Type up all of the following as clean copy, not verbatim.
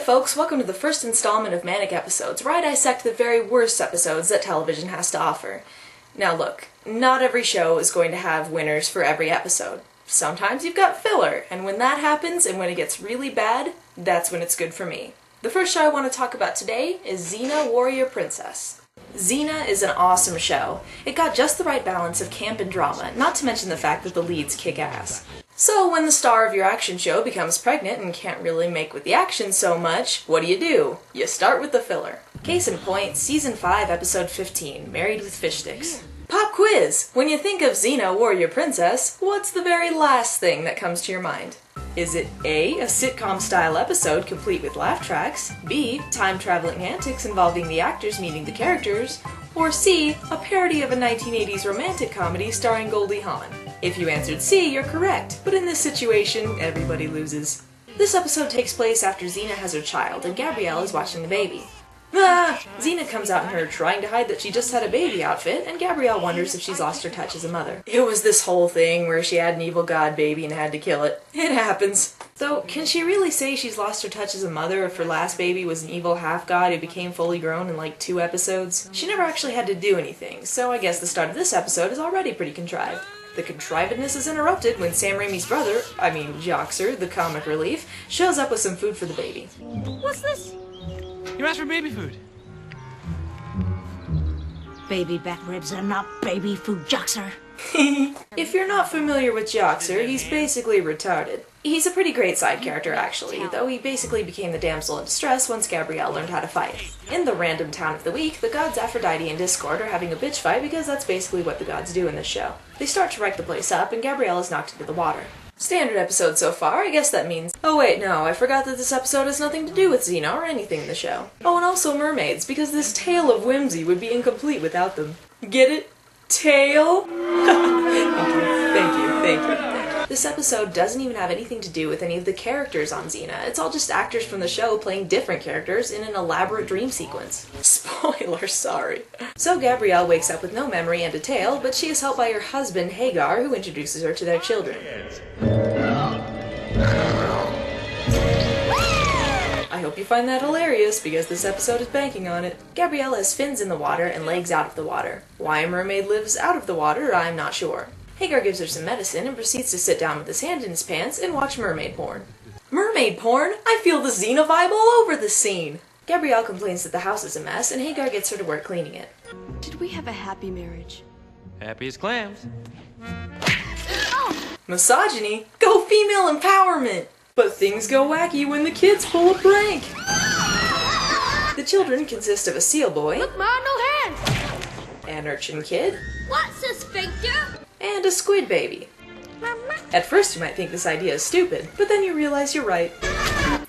folks, welcome to the first installment of Manic episodes, where I dissect the very worst episodes that television has to offer. Now look, not every show is going to have winners for every episode. Sometimes you've got filler, and when that happens, and when it gets really bad, that's when it's good for me. The first show I want to talk about today is Xena Warrior Princess. Xena is an awesome show. It got just the right balance of camp and drama, not to mention the fact that the leads kick ass. So when the star of your action show becomes pregnant and can't really make with the action so much, what do? You start with the filler. Case in point, Season 5, Episode 15, Married with Fishsticks. Pop quiz! When you think of Xena Warrior Princess, what's the very last thing that comes to your mind? Is it A, a sitcom-style episode complete with laugh tracks, B, time-traveling antics involving the actors meeting the characters, or C, a parody of a 1980s romantic comedy starring Goldie Hawn? If you answered C, you're correct, but in this situation, everybody loses. This episode takes place after Xena has her child, and Gabrielle is watching the baby. Xena comes out in her trying to hide that she just had a baby outfit, and Gabrielle wonders if she's lost her touch as a mother. It was this whole thing where she had an evil god baby and had to kill it. It happens. Though, can she really say she's lost her touch as a mother if her last baby was an evil half-god who became fully grown in like 2 episodes? She never actually had to do anything, so I guess the start of this episode is already pretty contrived. The contrivedness is interrupted when Sam Raimi's brother, Joxer, the comic relief, shows up with some food for the baby. What's this? You asked for baby food. Baby back ribs are not baby food, Joxer. If you're not familiar with Joxer, he's basically retarded. He's a pretty great side character, actually, though he basically became the damsel in distress once Gabrielle learned how to fight. In the random town of the week, the gods Aphrodite and Discord are having a bitch fight because that's basically what the gods do in this show. They start to wreck the place up, and Gabrielle is knocked into the water. Standard episode so far, I guess that means... Oh wait, no, I forgot that this episode has nothing to do with Xena or anything in the show. Oh, and also mermaids, because this tale of whimsy would be incomplete without them. Get it? Tale? Thank you. This episode doesn't even have anything to do with any of the characters on Xena. It's all just actors from the show playing different characters in an elaborate dream sequence. Spoiler, sorry. So Gabrielle wakes up with no memory and a tail, but she is helped by her husband, Hagar, who introduces her to their children. I hope you find that hilarious, because this episode is banking on it. Gabrielle has fins in the water and legs out of the water. Why a mermaid lives out of the water, I'm not sure. Hagar gives her some medicine and proceeds to sit down with his hand in his pants and watch mermaid porn. Mermaid porn? I feel the Xena vibe all over this scene! Gabrielle complains that the house is a mess, and Hagar gets her to work cleaning it. Did we have a happy marriage? Happy as clams. Oh! Misogyny? Go female empowerment! But things go wacky when the kids pull a prank! The children consist of a seal boy. Look, Ma, no hands! An urchin kid. What's a sphincter? And a squid baby. At first you might think this idea is stupid, but then you realize you're right.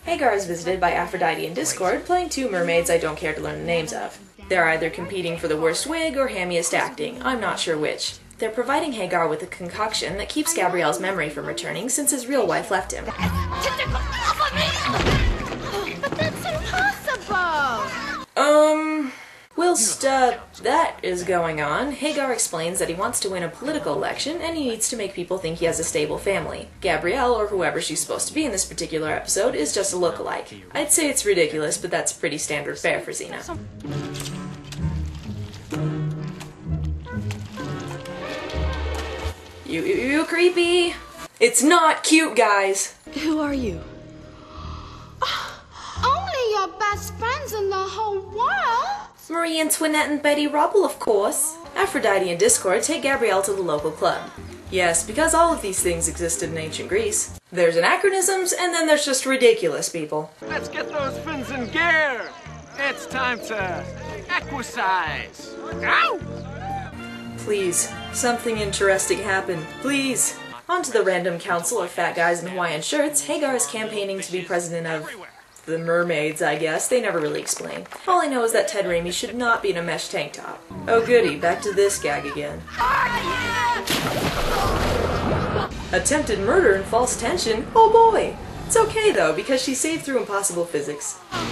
Hagar is visited by Aphrodite and Discord, playing 2 mermaids I don't care to learn the names of. They're either competing for the worst wig or hammiest acting, I'm not sure which. They're providing Hagar with a concoction that keeps Gabrielle's memory from returning since his real wife left him. But that's impossible! Whilst, that is going on, Hagar explains that he wants to win a political election and he needs to make people think he has a stable family. Gabrielle, or whoever she's supposed to be in this particular episode, is just a lookalike. I'd say it's ridiculous, but that's pretty standard fare for Xena. You creepy! It's not cute, guys! Who are you? Only your best friends in the whole world? Marie Antoinette and Betty Rubble, of course. Aphrodite and Discord take Gabrielle to the local club. Yes, because all of these things existed in ancient Greece. There's anachronisms, and then there's just ridiculous people. Let's get those fins in gear. It's time to exercise. Ow! Please, something interesting happen. Please. On to the random council of fat guys in Hawaiian shirts, Hagar is campaigning to be president of... the mermaids, I guess. They never really explain. All I know is that Ted Raimi should not be in a mesh tank top. Oh goody, back to this gag again. Attempted murder and false tension? Oh boy! It's okay though, because she saved through impossible physics. How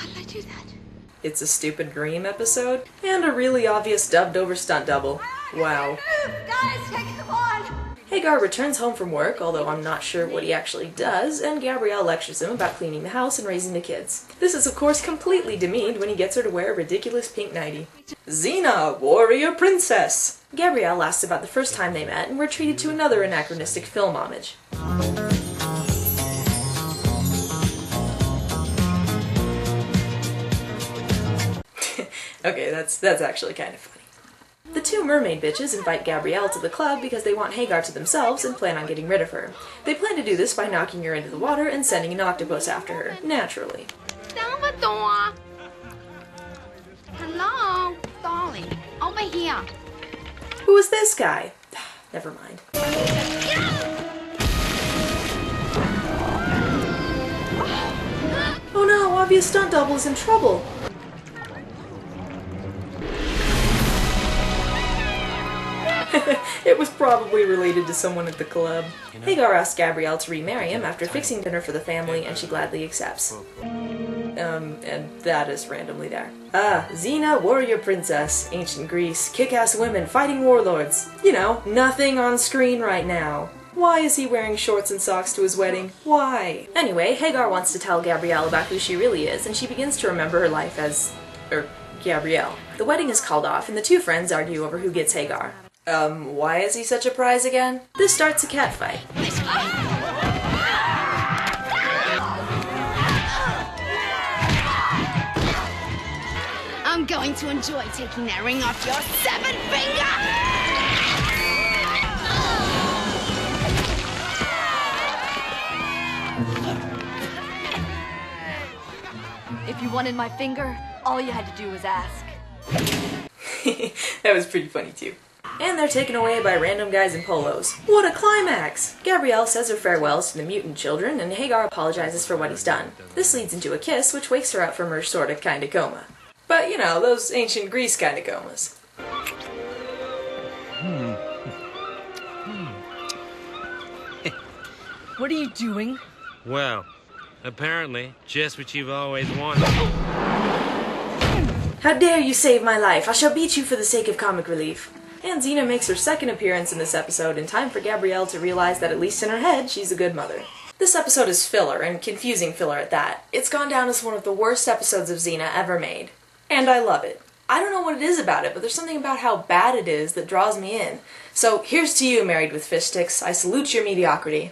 did I do that? It's a stupid dream episode, and a really obvious dubbed over stunt double. Wow. Guys, come on! Hagar returns home from work, although I'm not sure what he actually does, and Gabrielle lectures him about cleaning the house and raising the kids. This is of course completely demeaned when he gets her to wear a ridiculous pink nightie. Xena, warrior princess! Gabrielle asks about the first time they met, and we're treated to another anachronistic film homage. Okay, that's actually kind of funny. The two mermaid bitches invite Gabrielle to the club because they want Hagar to themselves and plan on getting rid of her. They plan to do this by knocking her into the water and sending an octopus after her, naturally. Salvador! Hello, darling. Over here. Who is this guy? Never mind. Oh no, obvious stunt double is in trouble. It was probably related to someone at the club. Hagar asks Gabrielle to remarry him after fixing dinner for the family, and she gladly accepts. And that is randomly there. Xena, warrior princess, ancient Greece, kick-ass women fighting warlords. You know, nothing on screen right now. Why is he wearing shorts and socks to his wedding? Why? Anyway, Hagar wants to tell Gabrielle about who she really is, and she begins to remember her life as... Gabrielle. The wedding is called off, and the two friends argue over who gets Hagar. Why is he such a prize again? This starts a catfight. I'm going to enjoy taking that ring off your seven finger! If you wanted my finger, all you had to do was ask. That was pretty funny too. And they're taken away by random guys in polos. What a climax! Gabrielle says her farewells to the mutant children, and Hagar apologizes for what he's done. This leads into a kiss, which wakes her up from her sorta kinda coma. But, you know, those ancient Greece kinda comas. What are you doing? Well, apparently, just what you've always wanted. How dare you save my life! I shall beat you for the sake of comic relief. And Xena makes her second appearance in this episode in time for Gabrielle to realize that at least in her head, she's a good mother. This episode is filler, and confusing filler at that. It's gone down as one of the worst episodes of Xena ever made. And I love it. I don't know what it is about it, but there's something about how bad it is that draws me in. So here's to you, Married with Fishsticks. I salute your mediocrity.